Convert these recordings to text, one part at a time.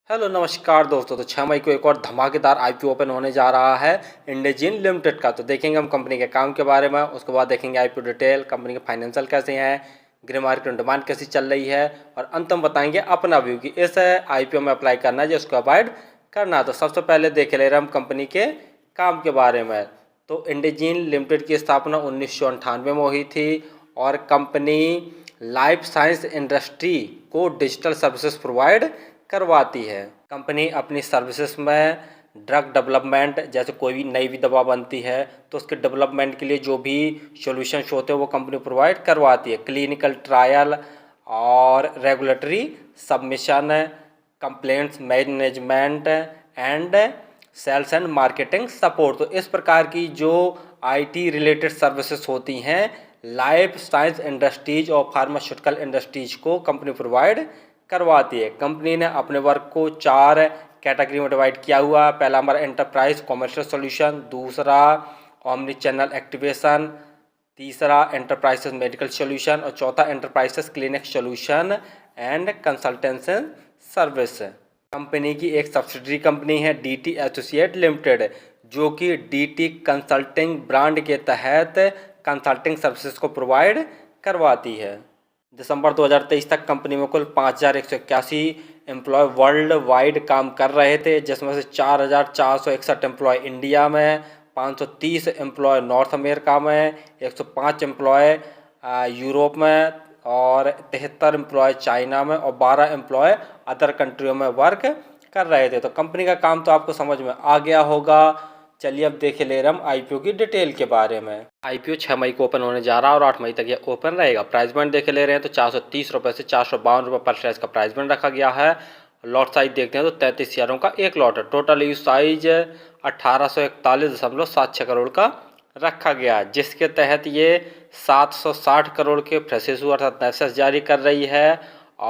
Hello नमस्कार दोस्तों। तो 6 मई को एक और धमाकेदार आईपीओ ओपन होने जा रहा है इंडेजिन लिमिटेड का। तो देखेंगे हम कंपनी के काम के बारे में, उसके बाद देखेंगे आईपीओ डिटेल, कंपनी के फाइनेंशियल कैसे हैं, ग्रे मार्केट में डिमांड कैसी चल रही है, और अंत में बताएंगे अपना व्यू कि इस आईपीओ में अप्लाई करना है या उसको अवॉइड करना है। तो सबसे पहले देख ले रहे हम कंपनी के काम के बारे में। तो इंडेजिन लिमिटेड की स्थापना 1998 में हुई थी और कंपनी लाइफ साइंस इंडस्ट्री को डिजिटल सर्विसेज प्रोवाइड करवाती है। कंपनी अपनी सर्विसेज में ड्रग डेवलपमेंट, जैसे कोई भी नई भी दवा बनती है तो उसके डेवलपमेंट के लिए जो भी सॉल्यूशंस होते हैं वो कंपनी प्रोवाइड करवाती है। क्लिनिकल ट्रायल और regulatory submission, complaints management and sales and marketing support. तो इस प्रकार की जो आईटी रिलेटेड सर्विसेज होती हैं लाइफ साइंस इंडस्ट्रीज और फार्मास्यूटिकल इंडस्ट्रीज को कंपनी प्रोवाइड करवाती है। कंपनी ने अपने वर्क को 4 कैटेगरी में डिवाइड किया हुआ है। पहला हमारा एंटरप्राइज कॉमर्शियल सॉल्यूशन, दूसरा ओमनी चैनल एक्टिवेशन, तीसरा एंटरप्राइजेस मेडिकल सॉल्यूशन और चौथा enterprises clinic solution and consultancy service. Company की एक सब्सिडरी कंपनी है डीटी एसोसिएट लिमिटेड, जो कि डीटी कंसल्टिंग ब्रांड के तहत कंसल्टिंग सर्विसेज को प्रोवाइड करवाती है। दिसंबर 2023 तक कंपनी में कुल 5,181 एम्प्लॉय वर्ल्ड वाइड काम कर रहे थे, जिसमें से 4,461 एम्प्लॉय इंडिया में, 530 एम्प्लॉय नॉर्थ अमेरिका में, 105 एम्प्लॉय यूरोप में और 73 एम्प्लॉय चाइना में और 12 एम्प्लॉय अदर कंट्रियों में वर्क कर रहे थे। तो कंपनी का काम तो आपको समझ में आ गया होगा। चलिए अब देख ले रहे हम आईपीओ की डिटेल के बारे में। आईपीओ 6 मई को ओपन होने जा रहा है और 8 मई तक ये ओपन रहेगा। प्राइस बैंड देख ले रहे हैं तो 430 रुपये से 452 रुपये पर शेयर का प्राइस बैंड रखा गया है। लॉट साइज देखते हैं तो 33 शेयरों का एक लॉट है। टोटल इशू साइज 1841.76 करोड़ का रखा गया है, जिसके तहत ये 760 करोड़ के फ्रेश इशू अर्थात नैसेस जारी कर रही है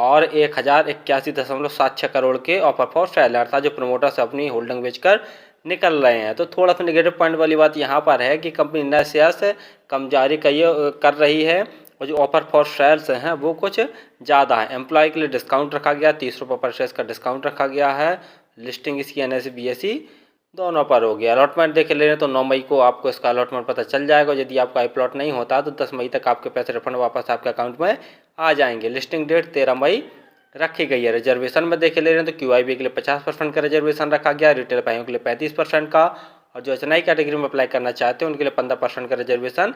और 1081.76 करोड़ के ऑफर फॉर सेल अर्थात जो प्रमोटर्स अपनी होल्डिंग बेचकर निकल रहे हैं। तो थोड़ा सा नेगेटिव पॉइंट वाली बात यहाँ पर है कि कंपनी नए शेयर्स कम जारी कर रही है और जो ऑफर फॉर शेयर्स हैं वो कुछ ज़्यादा है। एम्प्लॉय के लिए डिस्काउंट रखा गया, 30 रुपये पर शेयर का डिस्काउंट रखा गया है। लिस्टिंग इसकी एनएसई बीएसई दोनों पर हो गया। अलॉटमेंट देख ले रहे हैं तो 9 मई को आपको इसका अलॉटमेंट पता चल जाएगा। यदि आपका आई प्लॉट नहीं होता तो 10 मई तक आपके पैसे रिफंड वापस आपके अकाउंट में आ जाएंगे। लिस्टिंग डेट 13 मई रखी गई है। रिजर्वेशन में देख ले रहे हैं तो क्यूआईबी के लिए 50% का रिजर्वेशन रखा गया, रिटेल भाइयों के लिए 35% का और जो एचएनआई कैटेगरी में अप्लाई करना चाहते हैं उनके लिए 15% का रिजर्वेशन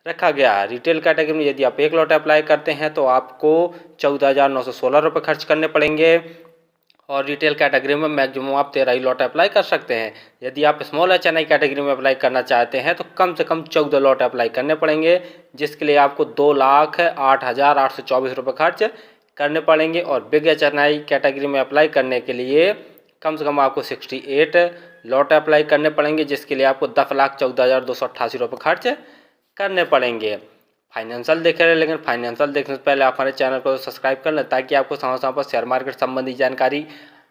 रखा गया है। रिटेल कैटेगरी में यदि आप एक लॉट अप्लाई करते हैं तो आपको 14,916 रुपये खर्च करने पड़ेंगे और रिटेल कैटेगरी में मैक्सिमम आप 13 ही लॉट अप्लाई कर सकते हैं। यदि आप स्मॉल एचएनआई कैटेगरी में अप्लाई करना चाहते हैं तो कम से कम 14 लॉट अप्लाई करने पड़ेंगे, जिसके लिए आपको 2,08,824 रुपये खर्च करने पड़ेंगे और बिग एचएनआई कैटेगरी में अप्लाई करने के लिए कम से कम आपको 68 लॉट अप्लाई करने पड़ेंगे, जिसके लिए आपको 10,14,288 रुपये खर्च करने पड़ेंगे। फाइनेंशियल देख रहे हैं, लेकिन फाइनेंशियल देखने से पहले आप हमारे चैनल को सब्सक्राइब कर लें ताकि आपको समय समय पर शेयर मार्केट संबंधी जानकारी,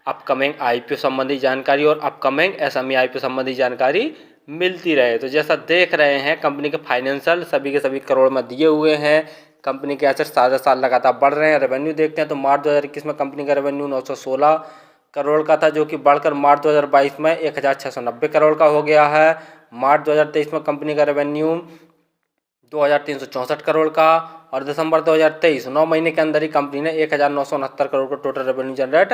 अपकमिंग आईपीओ संबंधी जानकारी और अपकमिंग एसएमई आईपीओ संबंधी जानकारी मिलती रहे। तो जैसा देख रहे हैं कंपनी के फाइनेंशियल सभी के सभी करोड़ में दिए हुए हैं। कंपनी के एसेट साल साल लगातार बढ़ रहे हैं। रेवेन्यू देखते हैं तो मार्च 2021 में कंपनी का रेवेन्यू 916 करोड़ का था, जो कि बढ़कर मार्च 2022 में 1,690 करोड़ का हो गया है। मार्च 2023 में कंपनी का रेवेन्यू 2,364 करोड़ का और दिसंबर 2023 9 महीने के अंदर ही कंपनी ने 1,969 करोड़ का टोटल रेवेन्यू जनरेट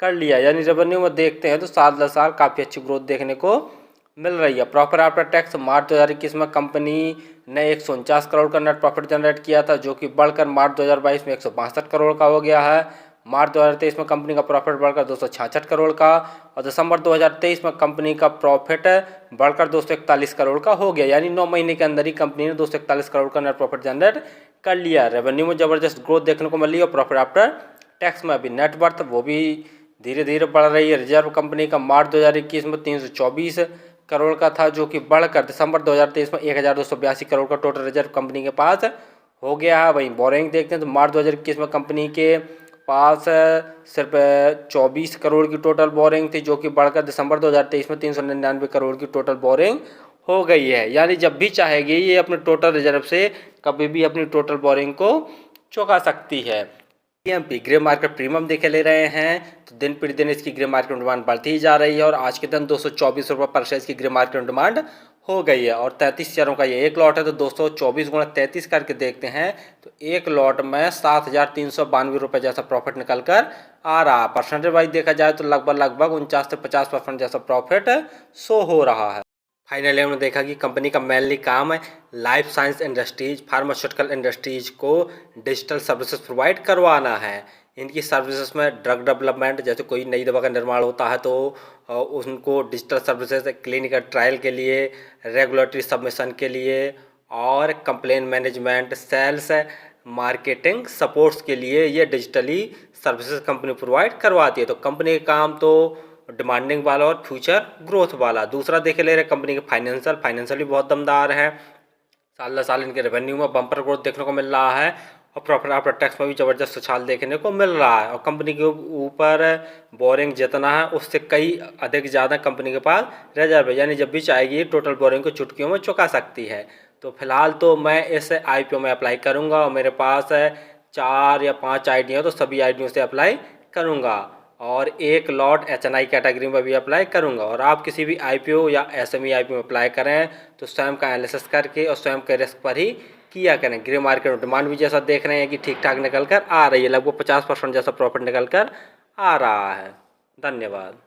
कर लिया। यानी रेवेन्यू में देखते हैं तो साल दर साल काफ़ी अच्छी ग्रोथ देखने को मिल रही है। प्रॉफिट आफ्टर टैक्स मार्च 2021 में कंपनी ने 149 करोड़ का नेट प्रॉफिट जनरेट किया था, जो कि बढ़कर मार्च 2022 में 162 करोड़ का हो गया है। मार्च 2023 में कंपनी का प्रॉफिट बढ़कर 266 करोड़ का और दिसंबर 2023 में कंपनी का प्रॉफिट बढ़कर 241 करोड़ का हो गया। यानी 9 महीने के अंदर ही कंपनी ने 241 करोड़ का नेट प्रॉफिट जनरेट कर लिया। रेवेन्यू में ज़बरदस्त ग्रोथ देखने को मिली और प्रॉफिट आफ्टर टैक्स में अभी नेट वर्थ वो भी धीरे धीरे बढ़ रही है। रिजर्व कंपनी का मार्च 2021 में 324 करोड़ का था, जो कि बढ़कर दिसंबर 2023 में 1,282 करोड़ का टोटल रिजर्व कंपनी के पास हो गया है। वहीं बोरिंग देखते हैं तो मार्च 2021 में कंपनी के पास सिर्फ 24 करोड़ की टोटल बोरिंग थी, जो कि बढ़कर दिसंबर 2023 में 399 करोड़ की टोटल बोरिंग हो गई है। यानी जब भी चाहेगी ये अपने टोटल रिजर्व से कभी भी अपनी टोटल बोरिंग को चुका सकती है। GMP ग्रे मार्केट प्रीमियम देखे ले रहे हैं तो दिन प्रतिदिन इसकी ग्रे मार्केट डिमांड बढ़ती ही जा रही है और आज के दिन 224 रुपये पर शेयर की ग्रे मार्केट डिमांड हो गई है और 33 शेयरों का ये एक लॉट है तो 224 गुणा 33 करके देखते हैं तो एक लॉट में 7,392 रुपये जैसा प्रॉफिट निकल कर आ रहा है। परसेंटेज वाइज देखा जाए तो लगभग 49 से 50% जैसा प्रॉफिट शो हो रहा है। फाइनली हमने देखा कि कंपनी का मेनली काम है life science industries pharmaceutical industries को डिजिटल सर्विसेज प्रोवाइड करवाना है। इनकी सर्विसेज में ड्रग डेवलपमेंट, जैसे कोई नई दवा का निर्माण होता है तो उनको डिजिटल सर्विसेज क्लिनिकल ट्रायल के लिए, रेगुलेटरी सबमिशन के लिए और complain management, sales, marketing supports के लिए ये डिजिटली सर्विसेज कंपनी प्रोवाइड करवाती है। तो कंपनी का काम तो डिमांडिंग वाला और फ्यूचर ग्रोथ वाला। दूसरा देखे ले रहे कंपनी के फाइनेंशियल भी बहुत दमदार है। साल साल इनके रेवेन्यू में बम्पर ग्रोथ देखने को मिल रहा है और प्रॉफिट आफ्टर टैक्स में भी ज़बरदस्त उछाल देखने को मिल रहा है और कंपनी के ऊपर बोरिंग जितना है उससे कई अधिक ज़्यादा कंपनी के पास रिजर्व है, यानी जब भी चाहेगी टोटल बोरिंग को चुटकियों में चुका सकती है। तो फिलहाल तो मैं इस IPO में अप्लाई करूँगा और मेरे पास 4 या 5 आईडियाँ तो सभी आईडियों से अप्लाई करूँगा और एक लॉट HNI कैटेगरी में भी अप्लाई करूंगा। और आप किसी भी IPO या SME IPO में अप्लाई करें तो स्वयं का एनालिसिस करके और स्वयं के रिस्क पर ही किया करें। ग्रे मार्केट में डिमांड भी जैसा देख रहे हैं कि ठीक ठाक निकल कर आ रही है, लगभग 50% जैसा प्रॉफिट निकल कर आ रहा है। धन्यवाद।